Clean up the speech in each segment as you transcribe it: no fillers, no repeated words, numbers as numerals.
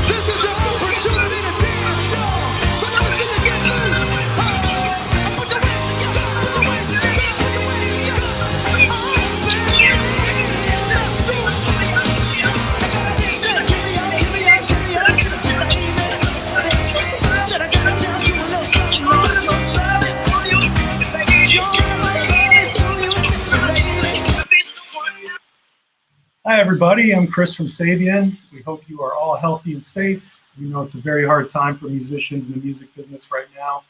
This is your opportunity to dance, y'all. So let's see you get loose. Put your hands together. Put your hands together. Put your hands together. Oh, baby. Let's do it. Said I gotta tell you a little something about yourself. Hi, everybody. I'm Chris from Sabian. We hope you are all healthy and safe. We know it's a very hard time for musicians in the music business right now.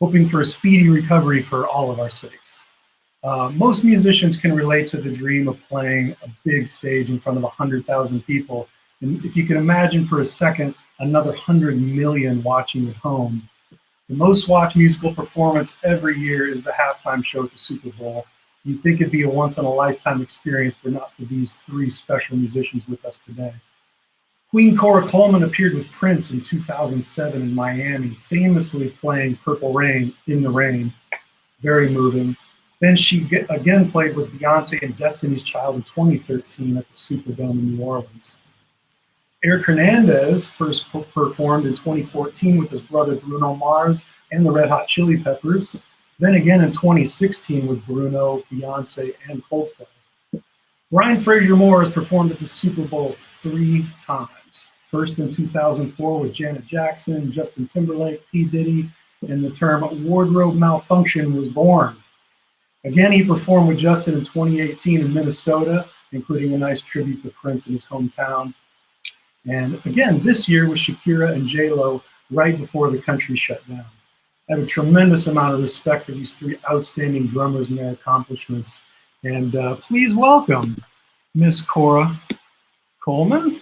Hoping for a speedy recovery for all of our sakes. Most musicians can relate to the dream of playing a big stage in front of 100,000 people. And if you can imagine for a second, another 100 million watching at home. The most watched musical performance every year is the halftime show at the Super Bowl. You'd think it'd be a once-in-a-lifetime experience, but not for these three special musicians with us today. Queen Cora Coleman appeared with Prince in 2007 in Miami, famously playing Purple Rain in the rain. Very moving. Then she again played with Beyonce and Destiny's Child in 2013 at the Superdome in New Orleans. Eric Hernandez first performed in 2014 with his brother Bruno Mars and the Red Hot Chili Peppers. Then again in 2016 with Bruno, Beyonce, and Coldplay. Frasier Moore has performed at the Super Bowl 3 times. First in 2004 with Janet Jackson, Justin Timberlake, P. Diddy, and the term wardrobe malfunction was born. Again, he performed with Justin in 2018 in Minnesota, including a nice tribute to Prince in his hometown. And again, this year with Shakira and J-Lo right before the country shut down. I have a tremendous amount of respect for these three outstanding drummers and their accomplishments. And please welcome Miss Cora Coleman.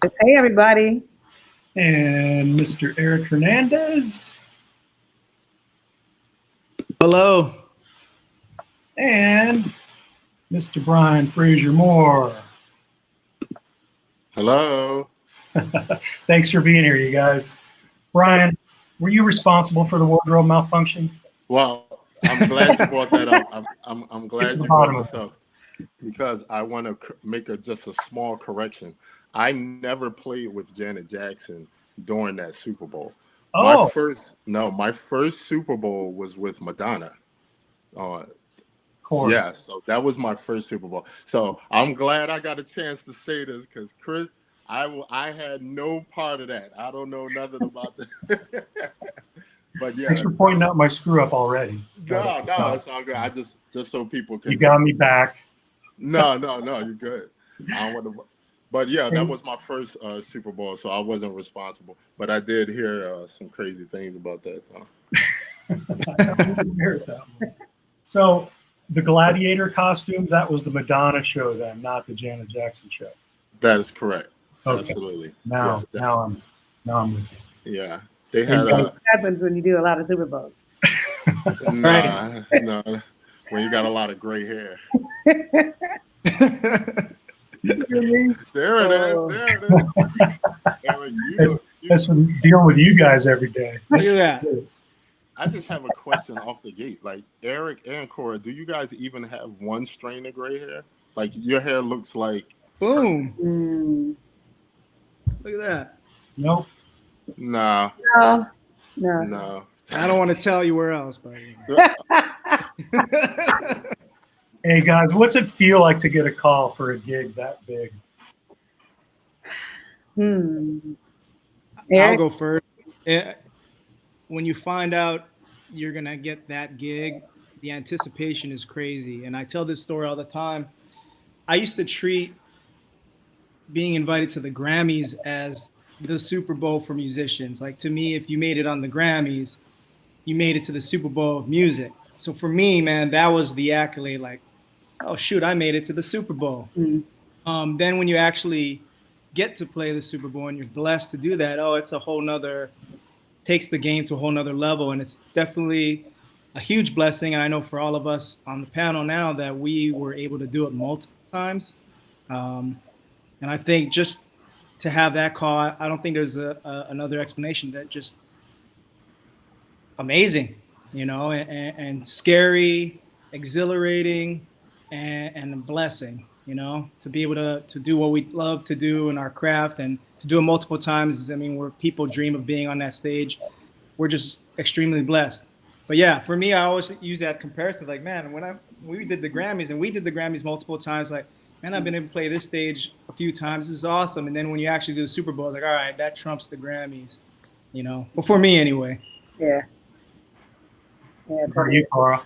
Hey, everybody. And Mr. Eric Hernandez. Hello. And Mr. Brian Frasier Moore. Hello. Thanks for being here, you guys. Brian, were you responsible for the wardrobe malfunction? Well, I'm glad you brought that up. I'm glad you brought this up because I want to make just a small correction. I never played with Janet Jackson during that Super Bowl. Oh. My first Super Bowl was with Madonna. Of course. Yeah, so that was my first Super Bowl. So I'm glad I got a chance to say this because Chris, I had no part of that. I don't know nothing about that. But yeah. Thanks for pointing out my screw up already. No, it's all good. I just so people can. You got me back. No, you're good. I don't want to. But yeah, that was my first Super Bowl, so I wasn't responsible. But I did hear some crazy things about that. So the gladiator costume, that was the Madonna show then, not the Janet Jackson show. That is correct. Okay. Absolutely. Now I'm with you. Yeah. They had what happens when you do a lot of Super Bowls? No, when you got a lot of gray hair. There it is. That's from dealing with you guys every day. Look at that. I just have a question off the gate. Like Eric and Cora, do you guys even have one strain of gray hair? Like your hair looks like boom. Look at that. Nope. No. No. I don't want to tell you where else, but Hey guys, what's it feel like to get a call for a gig that big? I'll go first. When you find out you're gonna get that gig, the anticipation is crazy. And I tell this story all the time. I used to treat being invited to the Grammys as the Super Bowl for musicians. Like to me, if you made it on the Grammys, you made it to the Super Bowl of music. So for me, man, that was the accolade. Like, oh shoot, I made it to the Super Bowl. Then when you actually get to play the Super Bowl and you're blessed to do that, it's a whole nother, takes the game to a whole nother level. And it's definitely a huge blessing. And I know for all of us on the panel now that we were able to do it multiple times. And I think just to have that call, I don't think there's another explanation. That just amazing, and scary, exhilarating, and a blessing. you know, to be able to do what we love to do in our craft and to do it multiple times. I mean, where people dream of being on that stage, we're just extremely blessed. But yeah, for me, I always use that comparison. Like, man, when we did the Grammys and we did the Grammys multiple times, like, man, I've been able to play this stage a few times. This is awesome. And then when you actually do the Super Bowl, it's like, all right, that trumps the Grammys, you know. But for me, anyway. Yeah. Yeah. For you, Cora.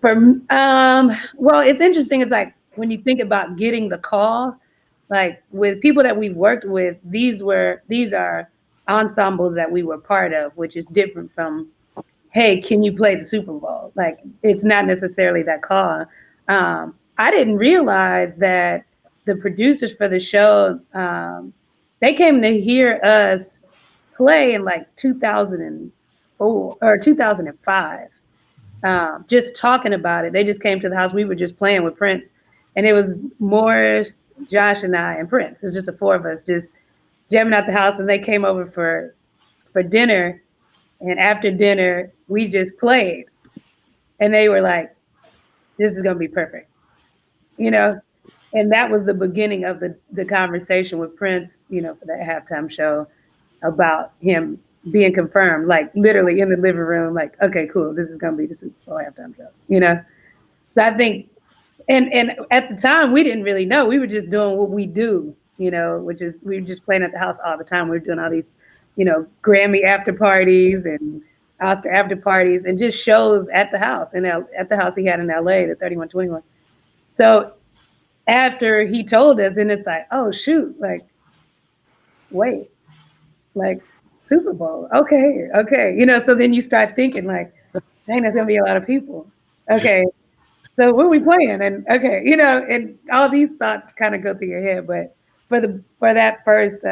Well, it's interesting. It's like when you think about getting the call, like with people that we've worked with, these are ensembles that we were part of, which is different from, hey, can you play the Super Bowl? Like, it's not necessarily that call. I didn't realize that the producers for the show, they came to hear us play in like 2004 or 2005. Just talking about it. They just came to the house. We were just playing with Prince, and it was Morris, Josh, and I, and Prince. It was just the four of us just jamming out the house, and they came over for dinner. And after dinner, we just played. And they were like, this is going to be perfect, you know? And that was the beginning of the conversation with Prince, you know, for that halftime show about him being confirmed, like literally in the living room, like, okay, cool, this is going to be the Super Bowl halftime show, you know? So I think, and at the time, we didn't really know. We were just doing what we do, you know, which is we were just playing at the house all the time. We were doing all these, you know, Grammy after parties and Oscar after parties and just shows at the house. And at the house he had in LA, the 3121. So after he told us, and it's like, oh, shoot, like, wait, like Super Bowl. Okay. You know, so then you start thinking like, dang, there's going to be a lot of people. Okay. So what are we playing? And okay, you know, and all these thoughts kind of go through your head. But for that first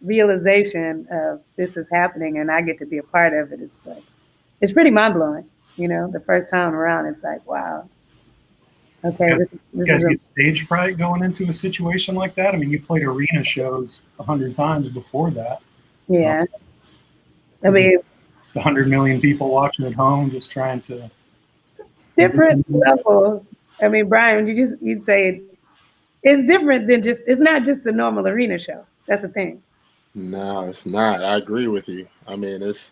realization of this is happening and I get to be a part of it, it's like, it's pretty mind blowing. You know, the first time around, it's like, wow. Okay, You guys get stage fright going into a situation like that? I mean, you played arena shows 100 times before that. Yeah. I mean, the 100 million people watching at home just trying to. Different level. I mean, Brian, you'd say it's different than it's not just the normal arena show. That's the thing. No, it's not. I agree with you. I mean, it's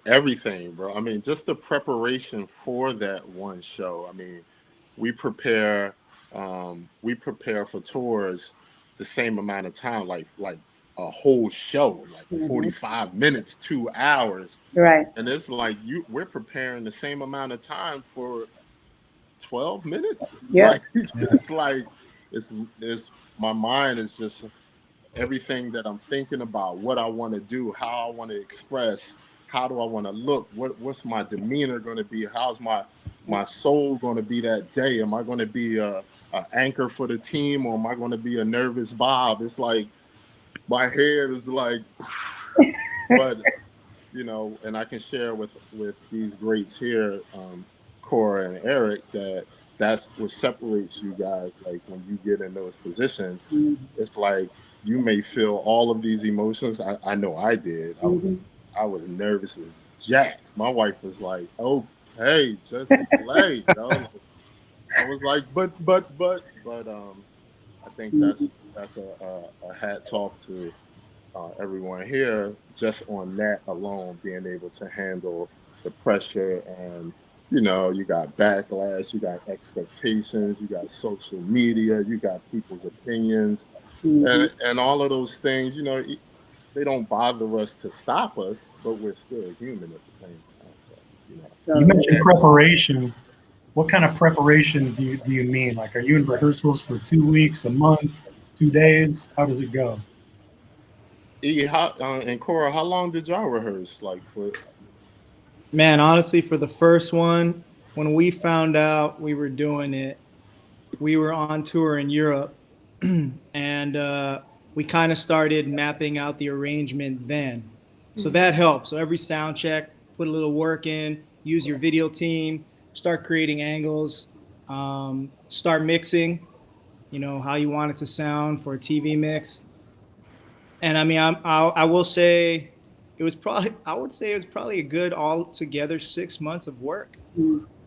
everything, bro. I mean, just the preparation for that one show. I mean, we prepare for tours the same amount of time, like a whole show, like 45 minutes, 2 hours. Right. And it's like we're preparing the same amount of time for 12 minutes. Yeah. Like, it's like it's my mind is just everything that I'm thinking about, what I want to do, how I want to express, how do I want to look, what's my demeanor going to be, how's my soul going to be that day? Am I going to be a anchor for the team, or am I going to be a nervous Bob? It's like my head is like, but you know, and I can share with these greats here, Cora and Eric, that's what separates you guys. Like when you get in those positions, it's like you may feel all of these emotions. I know I did. I was nervous as jacks. My wife was like, "Okay, just play." You know? I was like, but I think that's a hats off to everyone here just on that alone, being able to handle the pressure. And you know, you got backlash, you got expectations, you got social media, you got people's opinions, and all of those things. You know, they don't bother us to stop us, but we're still human at the same time. So, you know, you mentioned preparation. What kind of preparation do you mean? Like, are you in rehearsals for 2 weeks, a month, 2 days? How does it go? And Cora, how long did y'all rehearse? Like for? Man, honestly, for the first one, when we found out we were doing it, we were on tour in Europe, and we kind of started mapping out the arrangement then. So that helped. So every sound check, put a little work in, use your video team, start creating angles, start mixing, you know, how you want it to sound for a TV mix. And I mean, I will say I would say it was probably a good altogether 6 months of work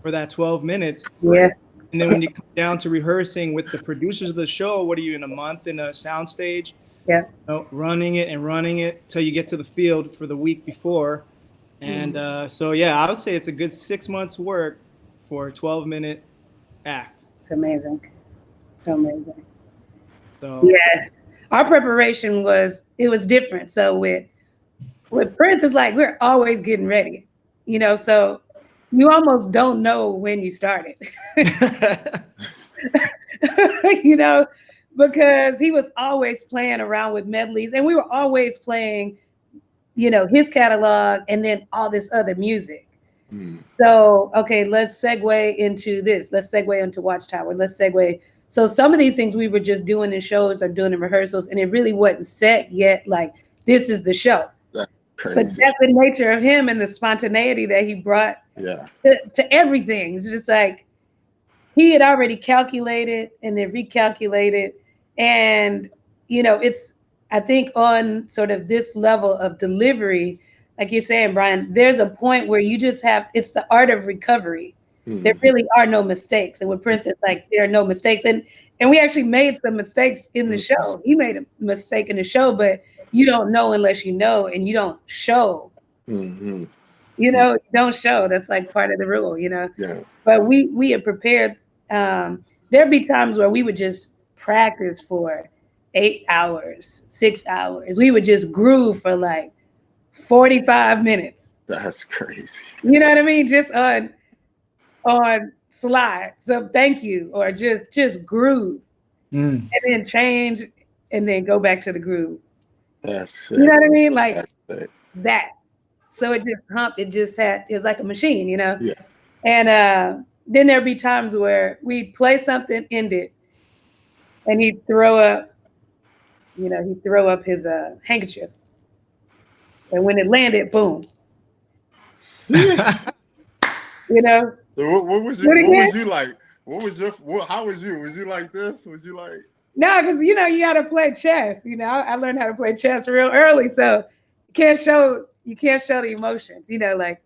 for that 12 minutes. Yeah. And then when you come down to rehearsing with the producers of the show, what are you in a month in a soundstage? Yeah. You know, running it till you get to the field for the week before. And so, yeah, I would say it's a good 6 months work for a 12-minute act. It's amazing. Amazing. So Yeah. Our preparation was different. So with Prince, it's like we're always getting ready, you know, so you almost don't know when you started. You know, because he was always playing around with medleys and we were always playing, you know, his catalog and then all this other music. So, okay, let's segue into this. Let's segue into Watchtower. Let's segue. So some of these things we were just doing in shows or doing in rehearsals and it really wasn't set yet. Like, this is the show. That's crazy. But that's the nature of him and the spontaneity that he brought to everything. It's just like, he had already calculated and then recalculated. And, you know, it's, I think on sort of this level of delivery, like you're saying, Brian, there's a point where you just have, it's the art of recovery. There really are no mistakes. And with Prince, it's like, there are no mistakes. And we actually made some mistakes in the show. He made a mistake in the show, but you don't know unless you know, and you don't show. You know, you don't show. That's like part of the rule, you know? Yeah. But we had prepared. There'd be times where we would just practice for 8 hours, 6 hours. We would just groove for like 45 minutes. That's crazy. You know what I mean? Just on slide. So thank you. Or just groove. And then change and then go back to the groove. That's you know what I mean? Like that. So it just humped. It was like a machine, you know? Yeah. And then there'd be times where we'd play something, end it, and he'd throw up his handkerchief. And when it landed, boom. You know? So what was you like? How was you? Was you like this? Was you like? No, because you know, you gotta play chess. You know, I learned how to play chess real early. So you can't show the emotions, you know, like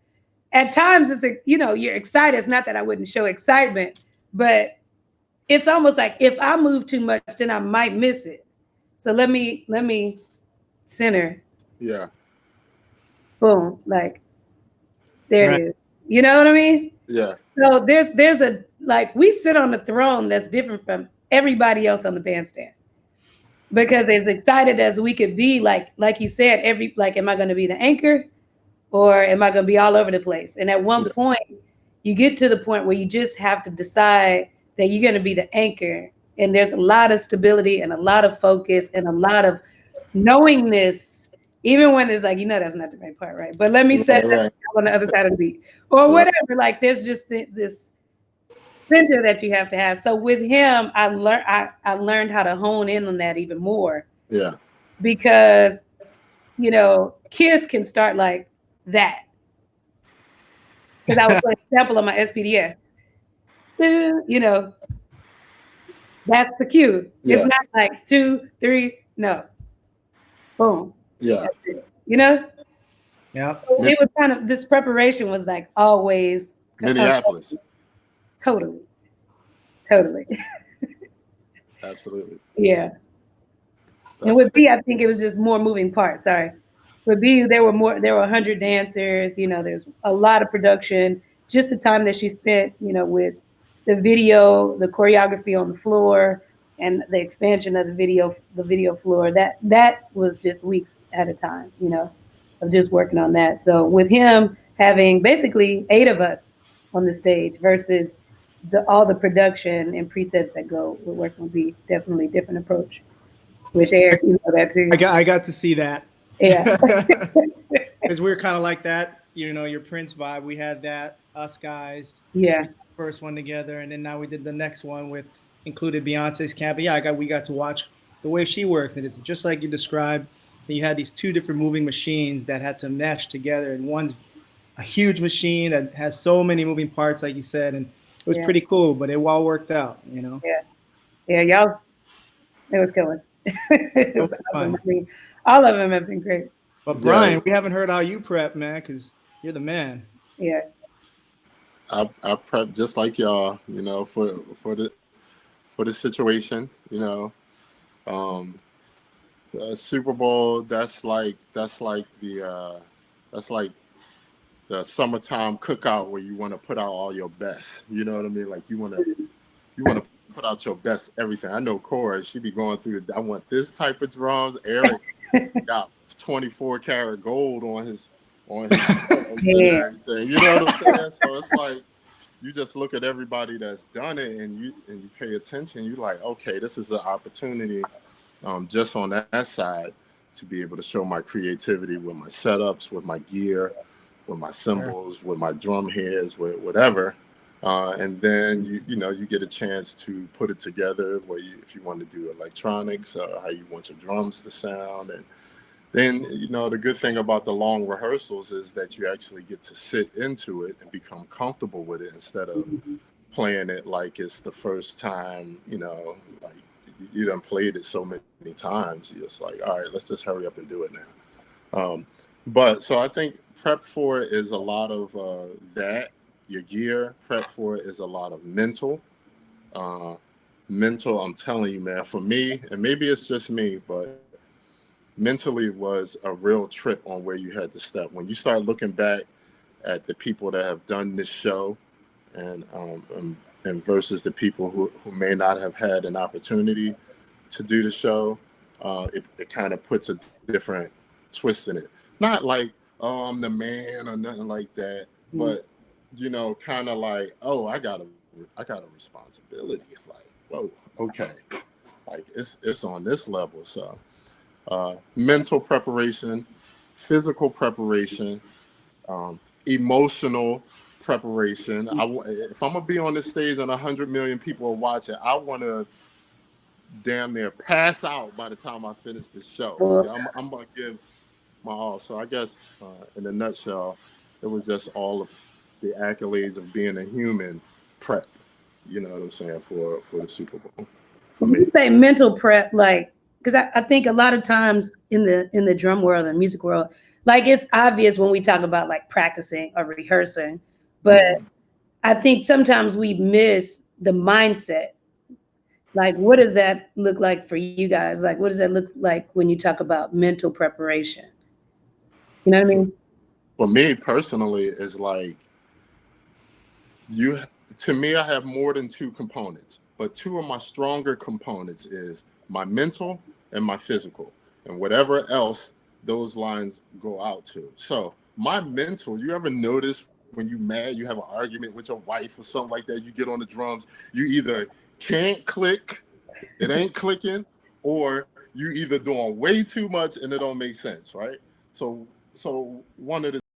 at times it's you're excited. It's not that I wouldn't show excitement, but it's almost like if I move too much, then I might miss it. So let me center. Yeah. Boom. Like there it is. You know what I mean? Yeah. So there's a, like, we sit on the throne that's different from everybody else on the bandstand. Because as excited as we could be, like you said, am I going to be the anchor or am I going to be all over the place? And at one point, you get to the point where you just have to decide that you're going to be the anchor. And there's a lot of stability and a lot of focus and a lot of knowingness, even when it's like, that's not the right part, right? But let me set that on the other side of the beat or whatever. Like there's just this center that you have to have. So with him, I learned how to hone in on that even more. Yeah. Because, Kiss can start like that. Because I was playing a sample on my SPDS. That's the cue. Yeah. It's not like 2, 3, no. Boom. Yeah. Yeah. So it was kind of, this preparation was like always Minneapolis. Totally. Absolutely. Yeah. And with B, I think it was just more moving parts. Sorry. With B, there were 100 dancers, there's a lot of production, just the time that she spent, with the video, the choreography on the floor and the expansion of the video floor, that was just weeks at a time, of just working on that. So with him having basically 8 of us on the stage versus all the production and presets that go with working with B, definitely different approach. Which Eric, you know that too. I got to see that. Yeah. Because we're kind of like that, your Prince vibe. We had that, us guys. Yeah. First one together, and then now we did the next one with included Beyonce's camp. But yeah, we got to watch the way she works, and it's just like you described. So you had these 2 different moving machines that had to mesh together, and one's a huge machine that has so many moving parts, like you said, and it was pretty cool. But it all worked out, Yeah, y'all. It was killing. It was awesome. I mean, all of them have been great. But Brian, we haven't heard how you prep, man, because you're the man. Yeah. I prep just like y'all, you know, for the situation, you know. Um, Super Bowl, that's like the summertime cookout where you want to put out all your best. You know what I mean? Like you want to put out your best everything. I know Cora, she be going through. I want this type of drums. Eric got 24 karat gold on his drums and Yeah. everything. You know what I'm saying? So it's like you just look at everybody that's done it, and you pay attention. You like, okay, this is an opportunity, just on that side, to be able to show my creativity with my setups, with my gear, with my cymbals, with my drum heads, with whatever. And then you get a chance to put it together where if you want to do electronics, how you want your drums to sound. And then the good thing about the long rehearsals is that you actually get to sit into it and become comfortable with it instead of playing it like it's the first time. Like you done played it so many times, you're just like, all right, let's just hurry up and do it now. But so I think prep for it is a lot of that. Your gear. Prep for it is a lot of mental. Mental, I'm telling you, man, for me, and maybe it's just me, but mentally was a real trip on where you had to step. When you start looking back at the people that have done this show and versus the people who may not have had an opportunity to do the show, it kind of puts a different twist in it. Not like, oh, I'm the man or nothing like that, but kind of like, oh, I got a responsibility. Like, whoa, okay, like it's on this level. So mental preparation, physical preparation, emotional preparation. If I'm gonna be on this stage and 100 million people are watching, I want to damn near pass out by the time I finish the show. Yeah, I'm gonna give my all. So I guess in a nutshell, it was just all of the accolades of being a human prep. You know what I'm saying, for the Super Bowl. When you say mental prep, like, because I think a lot of times in the drum world and music world, like it's obvious when we talk about like practicing or rehearsing, but I think sometimes we miss the mindset. Like, what does that look like for you guys? Like, what does that look like when you talk about mental preparation? You know what I mean? For me personally, it's like to me, I have more than two components, but two of my stronger components is my mental and my physical, and whatever else those lines go out to. So my mental, you ever notice when you mad, you have an argument with your wife or something like that, you get on the drums, you either can't click, it ain't clicking, or you either doing way too much and it don't make sense, right? So one of the